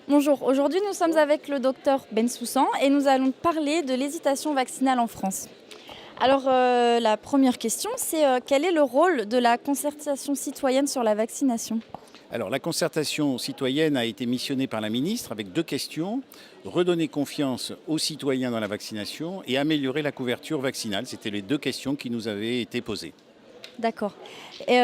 Bonjour, aujourd'hui nous sommes avec le docteur Bensoussan et nous allons parler de l'hésitation vaccinale en France. Alors la première question, c'est quel est le rôle de la concertation citoyenne sur la vaccination? Alors, la concertation citoyenne a été missionnée par la ministre avec deux questions. Redonner confiance aux citoyens dans la vaccination et améliorer la couverture vaccinale. C'était les deux questions qui nous avaient été posées. D'accord. Et,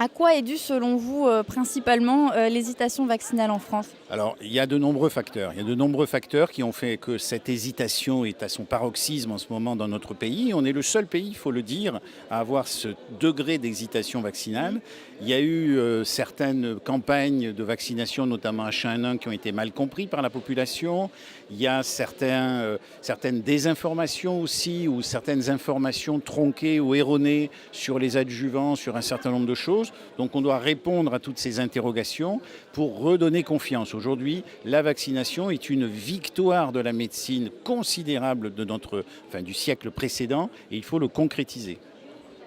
à quoi est due selon vous principalement l'hésitation vaccinale en France? Alors, il y a de nombreux facteurs. Il y a de nombreux facteurs qui ont fait que cette hésitation est à son paroxysme en ce moment dans notre pays. On est le seul pays, il faut le dire, à avoir ce degré d'hésitation vaccinale. Il y a eu certaines campagnes de vaccination, notamment H1N1, qui ont été mal comprises par la population. Il y a certaines désinformations aussi, ou certaines informations tronquées ou erronées sur les adjuvants, sur un certain nombre de choses. Donc on doit répondre à toutes ces interrogations pour redonner confiance. Aujourd'hui, la vaccination est une victoire de la médecine considérable du siècle précédent et il faut le concrétiser.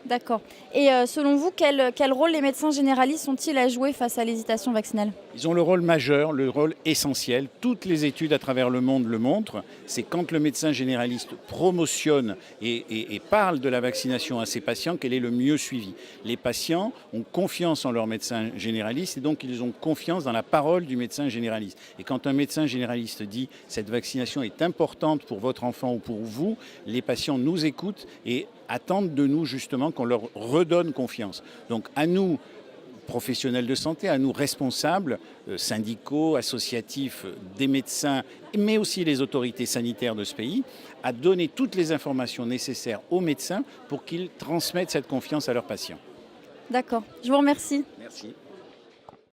D'accord. Et selon vous, quel rôle les médecins généralistes ont-ils à jouer face à l'hésitation vaccinale? Ils ont le rôle majeur, le rôle essentiel. Toutes les études à travers le monde le montrent. C'est quand le médecin généraliste promotionne et parle de la vaccination à ses patients qu'elle est le mieux suivie. Les patients ont confiance en leur médecin généraliste et donc ils ont confiance dans la parole du médecin généraliste. Et quand un médecin généraliste dit « cette vaccination est importante pour votre enfant ou pour vous », les patients nous écoutent et attendent de nous justement qu'on leur redonne confiance. Donc à nous, professionnels de santé, à nous responsables, syndicaux, associatifs, des médecins, mais aussi les autorités sanitaires de ce pays, à donner toutes les informations nécessaires aux médecins pour qu'ils transmettent cette confiance à leurs patients. D'accord. Je vous remercie. Merci.